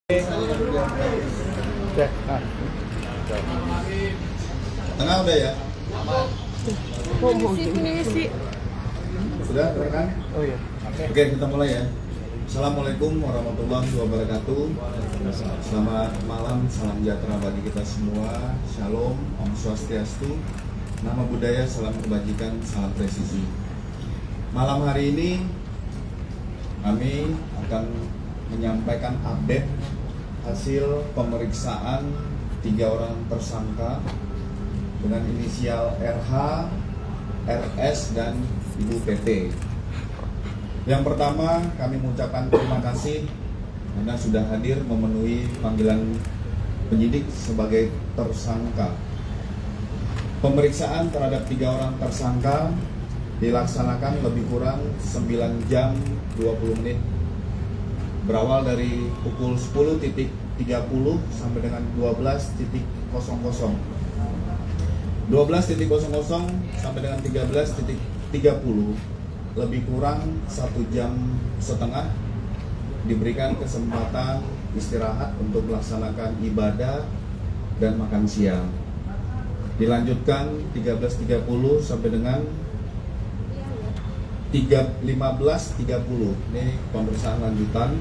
Tengah udah ya? Misi. Sudah rekan? Oh iya. Oke, kita mulai ya. Assalamualaikum warahmatullahi wabarakatuh. Selamat malam, salam sejahtera bagi kita semua. Shalom, Om Swastiastu. Nama budaya, salam kebajikan, salam presisi. Malam hari ini kami akan menyampaikan update hasil pemeriksaan 3 orang tersangka dengan inisial RH, RS, dan Ibu PT. Yang pertama, kami mengucapkan terima kasih karena sudah hadir memenuhi panggilan penyidik sebagai tersangka. Pemeriksaan terhadap 3 orang tersangka dilaksanakan lebih kurang 9 jam 20 menit. Berawal dari pukul 10.30 sampai dengan 12.00. 12.00 sampai dengan 13.30, lebih kurang 1 jam setengah diberikan kesempatan istirahat untuk melaksanakan ibadah dan makan siang. Dilanjutkan 13.30 sampai dengan 15.30, ini pemeriksaan lanjutan.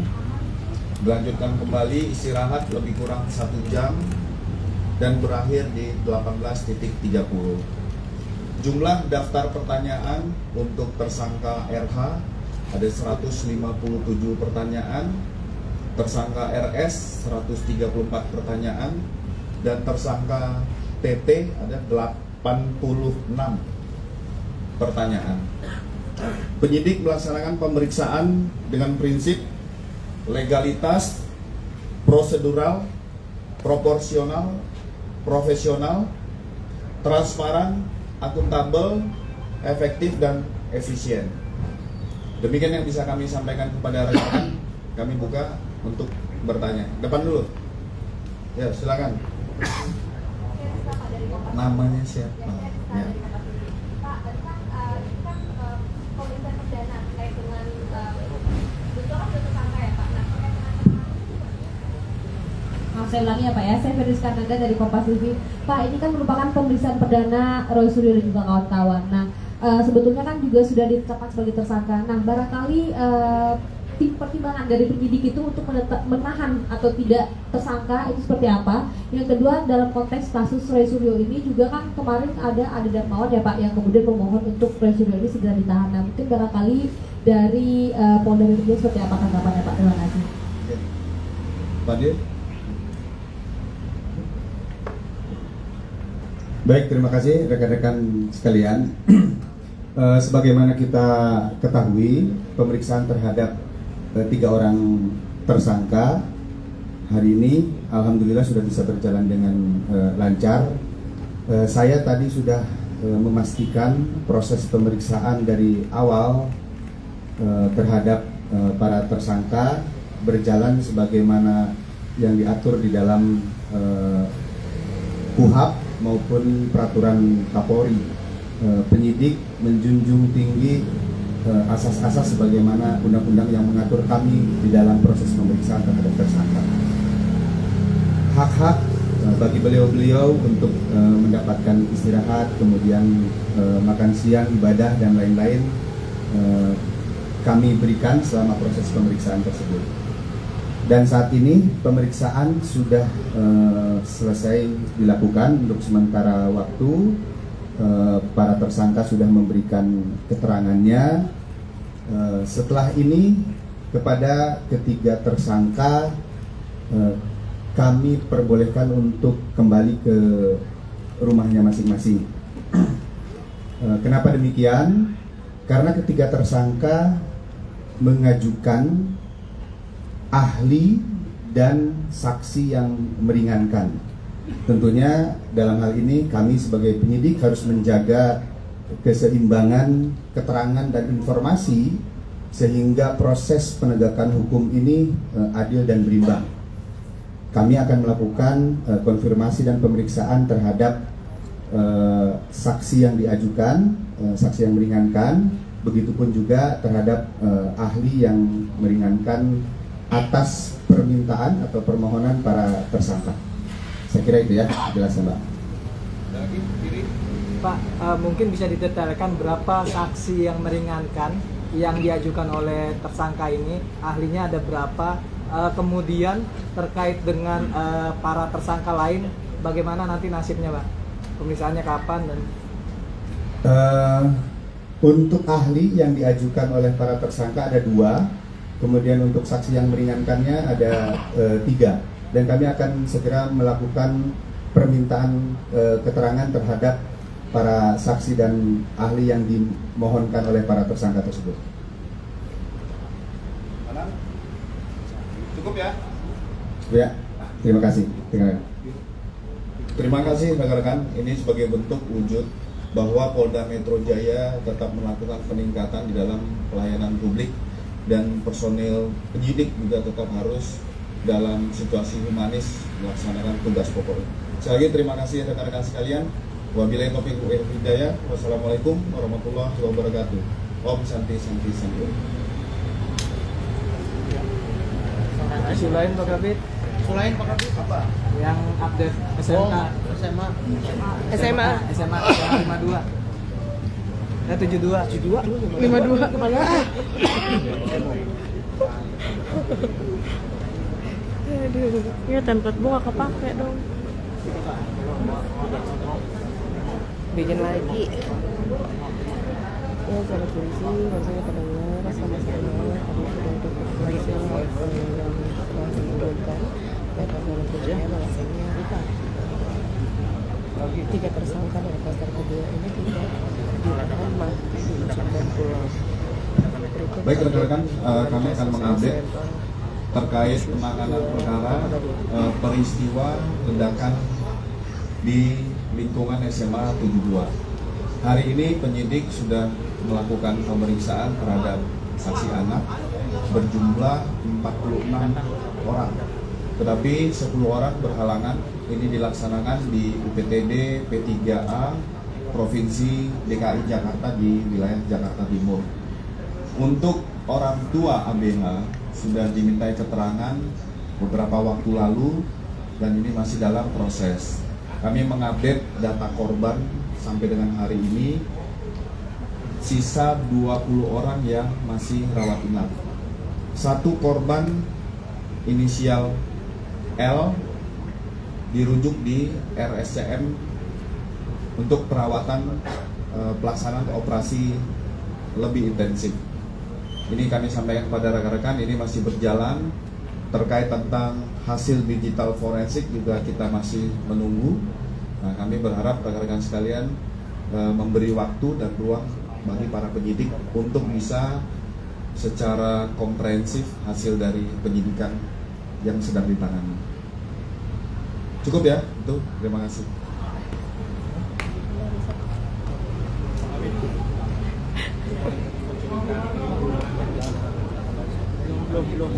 Dilanjutkan kembali istirahat lebih kurang 1 jam dan berakhir di 18.30. Jumlah daftar pertanyaan untuk tersangka RH ada 157 pertanyaan, tersangka RS 134 pertanyaan, dan tersangka TT ada 86 pertanyaan. Penyidik melaksanakan pemeriksaan dengan prinsip legalitas, prosedural, proporsional, profesional, transparan, akuntabel, efektif, dan efisien. Demikian yang bisa kami sampaikan kepada rekan. Kami buka untuk bertanya. Depan dulu. Ya, silakan. Namanya siapa? Ya. Saya ulangi ya Pak ya, saya Ferdis Kananda dari Kompas TV. Pak, ini kan merupakan pemeriksaan perdana Roy Suryo dan juga kawan-kawan. Nah, sebetulnya kan juga sudah ditetapkan sebagai tersangka. Nah, barangkali tim pertimbangan dari penyidik itu untuk menahan atau tidak tersangka itu seperti apa? Yang kedua, dalam konteks kasus Roy Suryo ini juga kan kemarin ada Ade Darmawan ya Pak yang kemudian memohon untuk Roy Suryo ini segera ditahan. Nah, mungkin barangkali dari Polda Metro Jaya seperti apa tanggapannya Pak? Terima kasih. Pak Dir. Baik, terima kasih rekan-rekan sekalian. Sebagaimana kita ketahui, pemeriksaan terhadap 3 orang tersangka hari ini alhamdulillah sudah bisa berjalan dengan lancar. Saya tadi sudah memastikan proses pemeriksaan dari awal terhadap para tersangka berjalan sebagaimana yang diatur di dalam KUHP maupun peraturan Kapolri. Penyidik menjunjung tinggi asas-asas sebagaimana undang-undang yang mengatur kami di dalam proses pemeriksaan terhadap tersangka. Hak-hak bagi beliau-beliau untuk mendapatkan istirahat, kemudian makan siang, ibadah, dan lain-lain kami berikan selama proses pemeriksaan tersebut. Dan saat ini pemeriksaan sudah selesai dilakukan untuk sementara waktu. Para tersangka sudah memberikan keterangannya. Setelah ini kepada ketiga tersangka kami perbolehkan untuk kembali ke rumahnya masing-masing. Kenapa demikian? Karena ketiga tersangka mengajukan ahli dan saksi yang meringankan. Tentunya dalam hal ini kami sebagai penyidik harus menjaga keseimbangan keterangan dan informasi sehingga proses penegakan hukum ini adil dan berimbang. Kami akan melakukan konfirmasi dan pemeriksaan terhadap saksi yang diajukan, saksi yang meringankan, begitupun juga terhadap ahli yang meringankan atas permintaan atau permohonan para tersangka. Saya kira itu ya jelasnya, Mbak. Pak, mungkin bisa didetailkan berapa saksi yang meringankan yang diajukan oleh tersangka ini, ahlinya ada berapa, kemudian terkait dengan para tersangka lain, bagaimana nanti nasibnya, Pak? Pemeriksaannya kapan dan untuk ahli yang diajukan oleh para tersangka ada 2, kemudian untuk saksi yang meringankannya ada 3, dan kami akan segera melakukan permintaan keterangan terhadap para saksi dan ahli yang dimohonkan oleh para tersangka tersebut. Cukup ya? Ya, terima kasih. Terima kasih rekan-rekan. Ini sebagai bentuk wujud bahwa Polda Metro Jaya tetap melakukan peningkatan di dalam pelayanan publik dan personil penyidik juga tetap harus dalam situasi humanis melaksanakan tugas pokoknya. Sekali lagi terima kasih rekan-rekan sekalian. Wabillahi taufiq wal hidayah. Wassalamualaikum warahmatullahi wabarakatuh. Om Santi Santi Santi. isu lain, Pak Kabit? Selain Pak Kabit apa? Yang update SMK. SMA. SMA 52. 72. 52 kemana? Aduh, ya template bunga kepake dong. Bikin lagi. Ya, sahabat polisi, maksudnya pendengar sama-sama kami sudah berkomunikasi yang telah menurunkan dapat menunjukkan bahwasanya tiga tersangka dari klaster kedua ini tidak ditahan masih diizinkan pulang. Baik rekan-rekan, kami akan mengupdate terkait penanganan perkara peristiwa ledakan di lingkungan SMA 72. Hari ini penyidik sudah melakukan pemeriksaan terhadap saksi anak berjumlah 46 orang. Tetapi 10 orang berhalangan. Ini dilaksanakan di UPTD P3A Provinsi DKI Jakarta di wilayah Jakarta Timur. Untuk orang tua ABH sudah dimintai keterangan beberapa waktu lalu dan ini masih dalam proses. Kami mengupdate data korban sampai dengan hari ini, sisa 20 orang yang masih rawat inap. Satu korban inisial L dirujuk di RSCM untuk perawatan pelaksanaan operasi lebih intensif. Ini kami sampaikan kepada rekan-rekan, ini masih berjalan. Terkait tentang hasil digital forensik juga kita masih menunggu. Nah, kami berharap rekan-rekan sekalian memberi waktu dan ruang bagi para penyidik untuk bisa secara komprehensif hasil dari penyidikan yang sedang ditangani. Cukup ya, itu. Terima kasih. Belum.